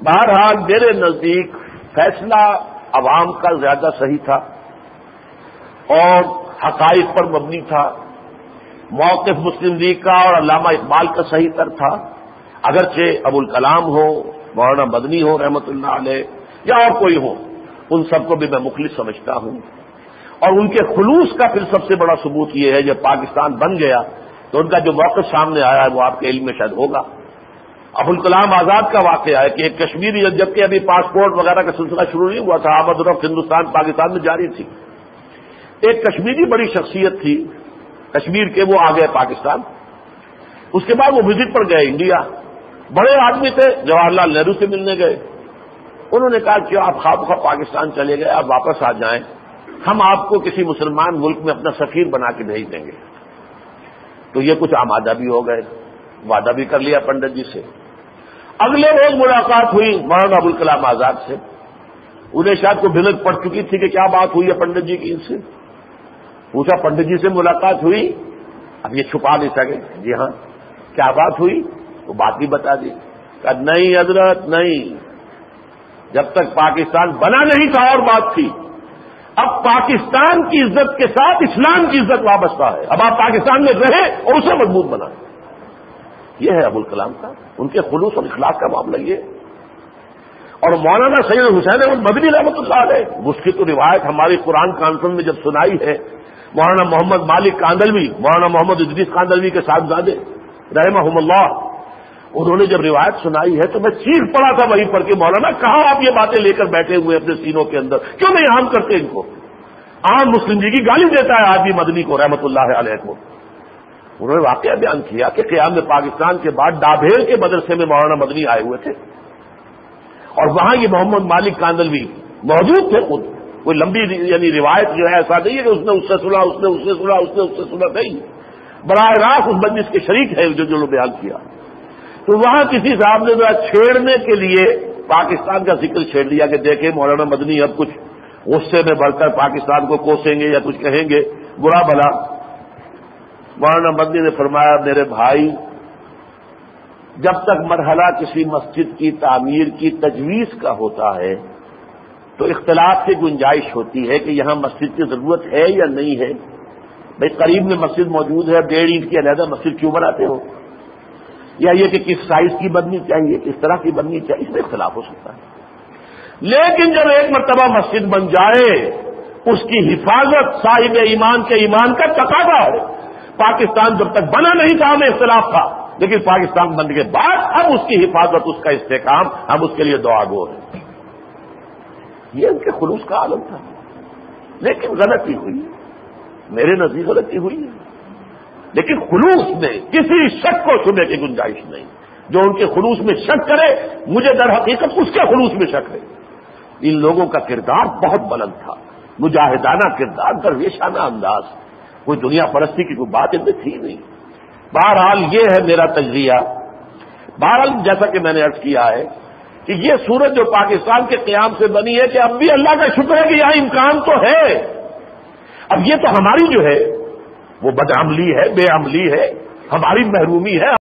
بہرحال میرے نزدیک فیصلہ عوام کا زیادہ صحیح تھا اور حقائق پر مبنی تھا. موقف مسلم لیگ کا اور علامہ اقبال کا صحیح تر تھا. اگرچہ ابوالکلام ہو، مولانا مدنی ہو رحمۃ اللہ علیہ، یا اور کوئی ہو، ان سب کو بھی میں مخلص سمجھتا ہوں. اور ان کے خلوص کا پھر سب سے بڑا ثبوت یہ ہے جب پاکستان بن گیا تو ان کا جو موقف سامنے آیا ہے وہ آپ کے علم میں شاید ہوگا. ابوالکلام آزاد کا واقعہ ہے کہ ایک کشمیری، جبکہ ابھی پاسپورٹ وغیرہ کا سلسلہ شروع نہیں ہوا تھا، آمد و رفت ہندوستان پاکستان میں جاری تھی، ایک کشمیری بڑی شخصیت تھی کشمیر کے، وہ آ گئے پاکستان. اس کے بعد وہ وزٹ پر گئے انڈیا. بڑے آدمی تھے، جواہر لال نہرو سے ملنے گئے. انہوں نے کہا کہ آپ خواہ پاکستان چلے گئے، آپ واپس آ جائیں، ہم آپ کو کسی مسلمان ملک میں اپنا سفیر بنا کے بھیج دیں گے. تو یہ کچھ آمادہ بھی ہو گئے، وعدہ بھی کر لیا پنڈت جی سے. اگلے روز ملاقات ہوئی مولانا ابوالکلام آزاد سے. انہیں شاید کو بھنک پڑ چکی تھی کہ کیا بات ہوئی ہے پنڈت جی کی. ان سے پوچھا پنڈت جی سے ملاقات ہوئی؟ اب یہ چھپا نہیں سکے. جی ہاں. کیا بات ہوئی؟ وہ بات بھی بتا دی. کہا نہیں حضرت نہیں، جب تک پاکستان بنا نہیں تھا اور بات تھی، اب پاکستان کی عزت کے ساتھ اسلام کی عزت وابستہ ہے. اب آپ پاکستان میں رہیں اور اسے مضبوط بنائیں. یہ ہے ابوالکلام کا، ان کے خلوص اور اخلاص کا معاملہ یہ. اور مولانا سید حسین احمد مدنی رحمۃ اللہ علیہ، اس کی تو روایت ہماری قرآن کانفرنس میں جب سنائی ہے، مولانا محمد مالک کاندلوی، مولانا محمد ادریس کاندلوی کے صاحبزادے رحمہم اللہ، انہوں نے جب روایت سنائی ہے تو میں چیخ پڑا تھا وہیں پر کہ مولانا کہاں آپ یہ باتیں لے کر بیٹھے ہوئے اپنے سینوں کے اندر، کیوں نہیں عام کرتے ان کو؟ عام مسلم جی کی گالی دیتا ہے آدمی مدنی کو رحمۃ اللہ علیہ کو. انہوں نے واقعہ بیان کیا کہ قیام پاکستان کے بعد ڈابھیل کے مدرسے میں مولانا مدنی آئے ہوئے تھے اور وہاں یہ محمد مالک کاندلوی موجود تھے. خود کوئی لمبی یعنی روایت جو ہے ایسا نہیں ہے کہ اس نے اس سے سنا، اس نے اس سے سنا، اس نے اس سے سنا، نہیں، براہ راست اس مجلس کے شریک ہے جو بیان کیا. تو وہاں کسی صاحب نے چھیڑنے کے لیے پاکستان کا ذکر چھیڑ دیا کہ دیکھیں مولانا مدنی اب کچھ غصے میں بڑھ کر پاکستان کو کوسیں گے یا کچھ کہیں گے برا بھلا. مولانا مدنی نے فرمایا میرے بھائی، جب تک مرحلہ کسی مسجد کی تعمیر کی تجویز کا ہوتا ہے تو اختلاف کی گنجائش ہوتی ہے کہ یہاں مسجد کی ضرورت ہے یا نہیں ہے. بھائی قریب میں مسجد موجود ہے، 1.5 اینٹ کی علیحدہ مسجد کیوں بناتے ہو؟ یا یہ کہ کس سائز کی بننی چاہیے، کس طرح کی بننی چاہیے، اس میں اختلاف ہو سکتا ہے. لیکن جب ایک مرتبہ مسجد بن جائے اس کی حفاظت صاحب ایمان کے ایمان کا تقاضا ہے. پاکستان جب تک بنا نہیں تھا ہمیں اختلاف تھا، لیکن پاکستان بننے کے بعد اب اس کی حفاظت، اس کا استحکام، ہم اس کے لیے دعا گو ہیں. یہ ان کے خلوص کا عالم تھا. لیکن غلطی ہوئی، میرے نزدیک غلطی ہوئی، لیکن خلوص میں کسی شک کو شبے کی گنجائش نہیں. جو ان کے خلوص میں شک کرے مجھے در حقیقت اس کے خلوص میں شک ہے. ان لوگوں کا کردار بہت بلند تھا، مجاہدانہ کردار، درویشانہ انداز، کوئی دنیا پرستی کی کوئی بات ان میں تھی نہیں. بہرحال یہ ہے میرا تجزیہ. بہرحال جیسا کہ میں نے عرض کیا ہے کہ یہ صورت جو پاکستان کے قیام سے بنی ہے کہ اب بھی اللہ کا شکر ہے کہ یہاں امکان تو ہے. اب یہ تو ہماری جو ہے وہ بدعملی ہے، بے عملی ہے، ہماری محرومی ہے.